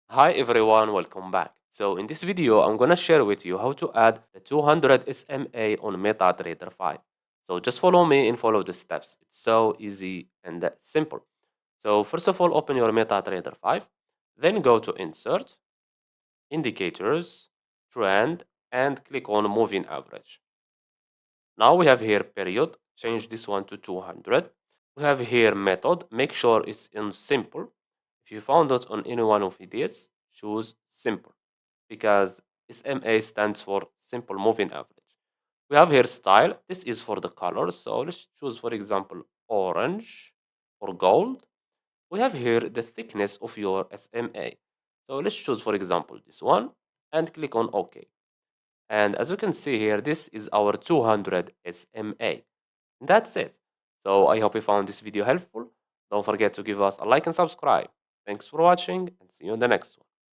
Hi everyone, welcome back. So in this video, I'm gonna share with you how to add the 200 SMA on MetaTrader 5. So just follow me and follow the steps. It's so easy and simple. So first of all, open your MetaTrader 5, then go to Insert, Indicators, Trend, and click on Moving Average. Now we have here period, change this one to 200. We have here method, make sure it's in simple. If you found it on any one of these, choose simple because SMA stands for simple moving average. We have here style, this is for the color, so let's choose for example orange or gold. We have here the thickness of your SMA, so let's choose for example this one and click on OK. And as you can see here, this is our 200 SMA. That's it. So I hope you found this video helpful. Don't forget to give us a like and subscribe. Thanks for watching and see you in the next one.